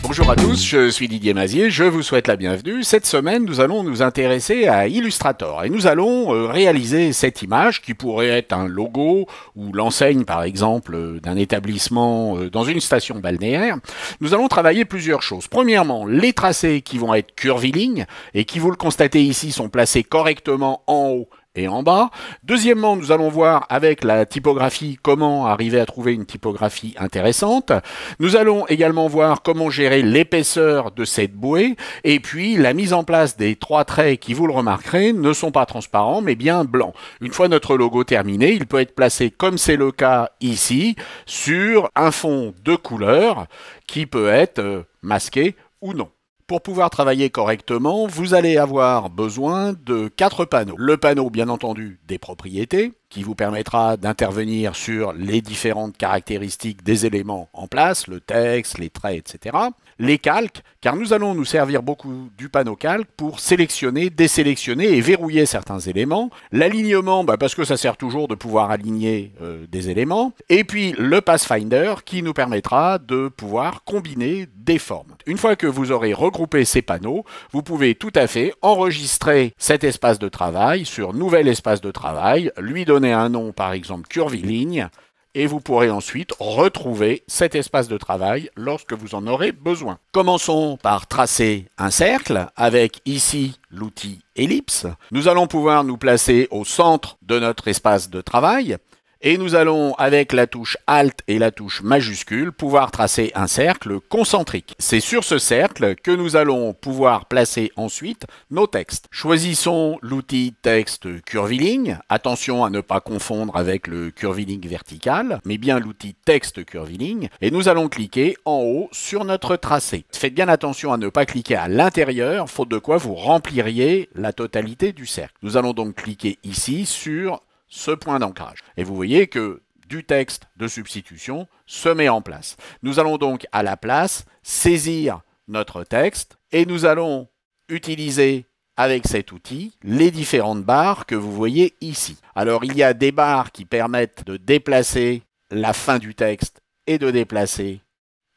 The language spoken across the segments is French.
Bonjour à tous, je suis Didier Mazier, je vous souhaite la bienvenue. Cette semaine, nous allons nous intéresser à Illustrator et nous allons réaliser cette image qui pourrait être un logo ou l'enseigne par exemple d'un établissement dans une station balnéaire. Nous allons travailler plusieurs choses. Premièrement, les tracés qui vont être curvilignes et qui, vous le constatez ici, sont placés correctement en haut et en bas. Deuxièmement, nous allons voir avec la typographie comment arriver à trouver une typographie intéressante. Nous allons également voir comment gérer l'épaisseur de cette bouée et puis la mise en place des trois traits qui, vous le remarquerez, ne sont pas transparents mais bien blancs. Une fois notre logo terminé, il peut être placé comme c'est le cas ici sur un fond de couleur qui peut être masqué ou non. Pour pouvoir travailler correctement, vous allez avoir besoin de 4 panneaux. Le panneau, bien entendu, des propriétés, qui vous permettra d'intervenir sur les différentes caractéristiques des éléments en place, le texte, les traits, etc. Les calques, car nous allons nous servir beaucoup du panneau calque pour sélectionner, désélectionner et verrouiller certains éléments. L'alignement, parce que ça sert toujours de pouvoir aligner des éléments. Et puis le Pathfinder, qui nous permettra de pouvoir combiner des formes. Une fois que vous aurez regroupé ces panneaux, vous pouvez tout à fait enregistrer cet espace de travail sur Nouvel espace de travail, lui donner un nom, par exemple curviligne, et vous pourrez ensuite retrouver cet espace de travail lorsque vous en aurez besoin. Commençons par tracer un cercle avec ici l'outil ellipse. Nous allons pouvoir nous placer au centre de notre espace de travail. Et nous allons, avec la touche Alt et la touche majuscule, pouvoir tracer un cercle concentrique. C'est sur ce cercle que nous allons pouvoir placer ensuite nos textes. Choisissons l'outil texte curviligne. Attention à ne pas confondre avec le curviligne vertical, mais bien l'outil texte curviligne. Et nous allons cliquer en haut sur notre tracé. Faites bien attention à ne pas cliquer à l'intérieur, faute de quoi vous rempliriez la totalité du cercle. Nous allons donc cliquer ici sur ce point d'ancrage. Et vous voyez que du texte de substitution se met en place. Nous allons donc à la place saisir notre texte et nous allons utiliser avec cet outil les différentes barres que vous voyez ici. Alors il y a des barres qui permettent de déplacer la fin du texte et de déplacer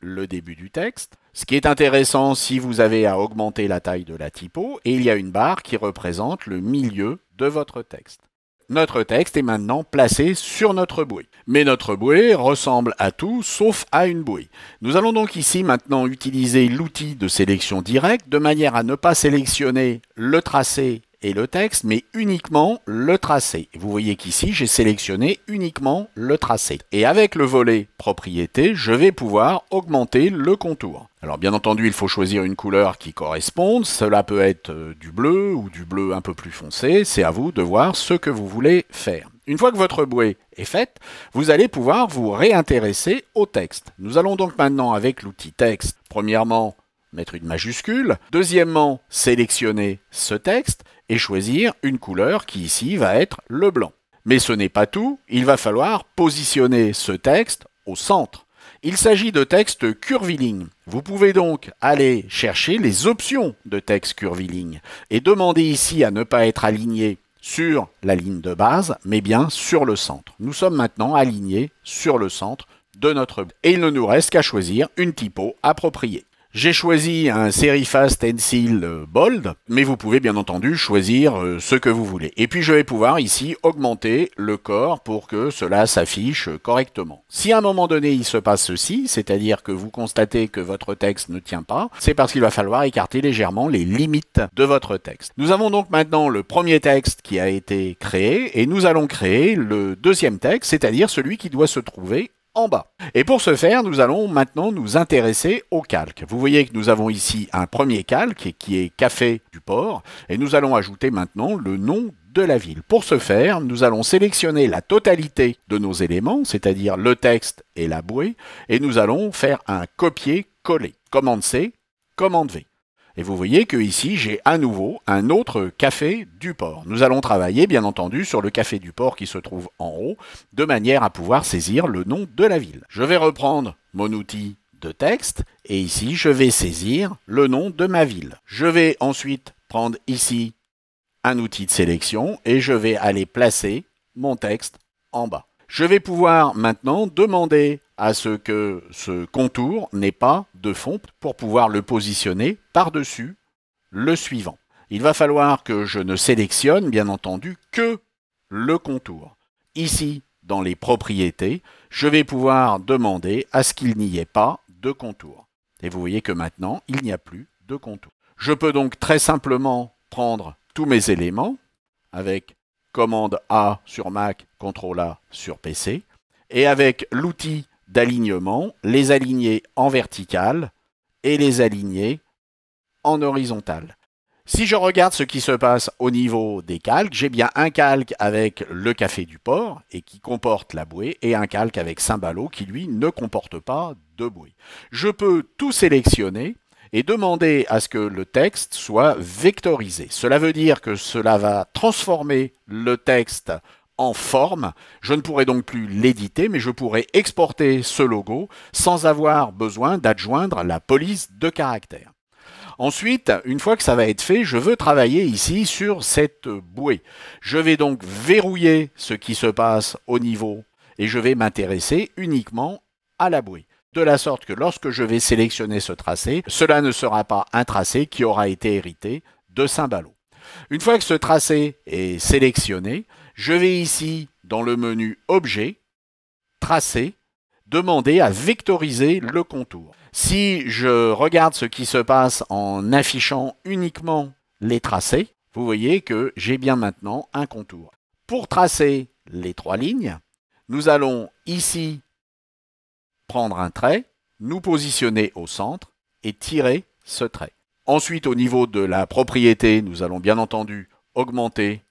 le début du texte. Ce qui est intéressant si vous avez à augmenter la taille de la typo, et il y a une barre qui représente le milieu de votre texte. Notre texte est maintenant placé sur notre bouée. Mais notre bouée ressemble à tout sauf à une bouée. Nous allons donc ici maintenant utiliser l'outil de sélection directe de manière à ne pas sélectionner le tracé et le texte, mais uniquement le tracé. Vous voyez qu'ici, j'ai sélectionné uniquement le tracé. Et avec le volet propriétés, je vais pouvoir augmenter le contour. Alors bien entendu, il faut choisir une couleur qui corresponde. Cela peut être du bleu ou du bleu un peu plus foncé. C'est à vous de voir ce que vous voulez faire. Une fois que votre bouée est faite, vous allez pouvoir vous réintéresser au texte. Nous allons donc maintenant avec l'outil texte, premièrement, mettre une majuscule. Deuxièmement, sélectionner ce texte et choisir une couleur qui ici va être le blanc. Mais ce n'est pas tout, il va falloir positionner ce texte au centre. Il s'agit de texte curviligne. Vous pouvez donc aller chercher les options de texte curviligne et demander ici à ne pas être aligné sur la ligne de base, mais bien sur le centre. Nous sommes maintenant alignés sur le centre de notre... Et il ne nous reste qu'à choisir une typo appropriée. J'ai choisi un Serifast Stencil Bold, mais vous pouvez bien entendu choisir ce que vous voulez. Et puis je vais pouvoir ici augmenter le corps pour que cela s'affiche correctement. Si à un moment donné il se passe ceci, c'est-à-dire que vous constatez que votre texte ne tient pas, c'est parce qu'il va falloir écarter légèrement les limites de votre texte. Nous avons donc maintenant le premier texte qui a été créé et nous allons créer le deuxième texte, c'est-à-dire celui qui doit se trouver en bas. Et pour ce faire, nous allons maintenant nous intéresser au calque. Vous voyez que nous avons ici un premier calque qui est Café du Port et nous allons ajouter maintenant le nom de la ville. Pour ce faire, nous allons sélectionner la totalité de nos éléments, c'est-à-dire le texte et la bouée, et nous allons faire un copier-coller. Commande C, commande V. Et vous voyez que ici, j'ai à nouveau un autre Café du Port. Nous allons travailler, bien entendu, sur le Café du Port qui se trouve en haut, de manière à pouvoir saisir le nom de la ville. Je vais reprendre mon outil de texte, et ici, je vais saisir le nom de ma ville. Je vais ensuite prendre ici un outil de sélection, et je vais aller placer mon texte en bas. Je vais pouvoir maintenant demander à ce que ce contour n'ait pas de fond pour pouvoir le positionner par-dessus le suivant. Il va falloir que je ne sélectionne, bien entendu, que le contour. Ici, dans les propriétés, je vais pouvoir demander à ce qu'il n'y ait pas de contour. Et vous voyez que maintenant, il n'y a plus de contour. Je peux donc très simplement prendre tous mes éléments avec commande A sur Mac, CTRL A sur PC, et avec l'outil d'alignement, les aligner en vertical et les aligner en horizontal. Si je regarde ce qui se passe au niveau des calques, j'ai bien un calque avec le Café du Port et qui comporte la bouée et un calque avec Saint-Ballot qui lui ne comporte pas de bouée. Je peux tout sélectionner et demander à ce que le texte soit vectorisé. Cela veut dire que cela va transformer le texte en forme. Je ne pourrai donc plus l'éditer, mais je pourrai exporter ce logo sans avoir besoin d'adjoindre la police de caractère. Ensuite, une fois que ça va être fait, je veux travailler ici sur cette bouée. Je vais donc verrouiller ce qui se passe au niveau et je vais m'intéresser uniquement à la bouée. De la sorte que lorsque je vais sélectionner ce tracé, cela ne sera pas un tracé qui aura été hérité de Saint-Ballot. Une fois que ce tracé est sélectionné, je vais ici, dans le menu Objet, Tracé, demander à vectoriser le contour. Si je regarde ce qui se passe en affichant uniquement les tracés, vous voyez que j'ai bien maintenant un contour. Pour tracer les trois lignes, nous allons ici prendre un trait, nous positionner au centre et tirer ce trait. Ensuite, au niveau de la propriété, nous allons bien entendu augmenter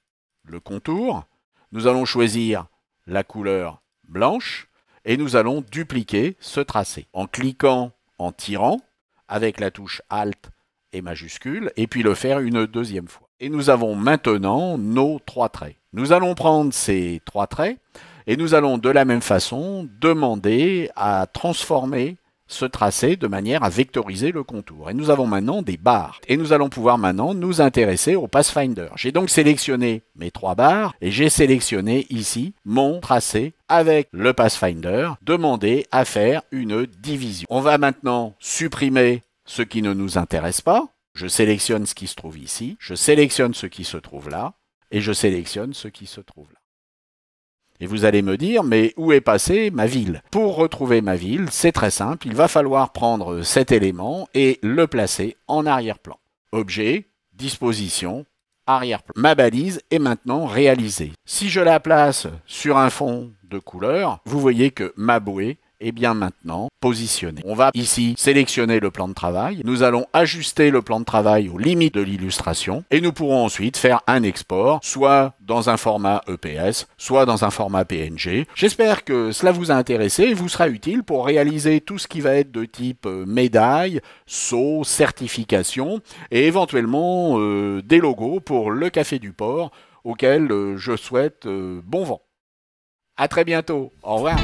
le contour. Nous allons choisir la couleur blanche et nous allons dupliquer ce tracé en cliquant, en tirant avec la touche Alt et majuscule et puis le faire une deuxième fois. Et nous avons maintenant nos trois traits. Nous allons prendre ces trois traits et nous allons de la même façon demander à transformer ce tracé de manière à vectoriser le contour. Et nous avons maintenant des barres. Et nous allons pouvoir maintenant nous intéresser au Pathfinder. J'ai donc sélectionné mes trois barres et j'ai sélectionné ici mon tracé avec le Pathfinder, demander à faire une division. On va maintenant supprimer ce qui ne nous intéresse pas. Je sélectionne ce qui se trouve ici, je sélectionne ce qui se trouve là et je sélectionne ce qui se trouve là. Et vous allez me dire, mais où est passée ma ville? Pour retrouver ma ville, c'est très simple, il va falloir prendre cet élément et le placer en arrière-plan. Objet, disposition, arrière-plan. Ma balise est maintenant réalisée. Si je la place sur un fond de couleur, vous voyez que ma bouée est bien maintenant positionnée. On va ici sélectionner le plan de travail. Nous allons ajuster le plan de travail aux limites de l'illustration et nous pourrons ensuite faire un export, soit dans un format EPS, soit dans un format PNG. J'espère que cela vous a intéressé et vous sera utile pour réaliser tout ce qui va être de type médaille, sceau, certification et éventuellement des logos pour le Café du Port auquel je souhaite bon vent. À très bientôt. Au revoir.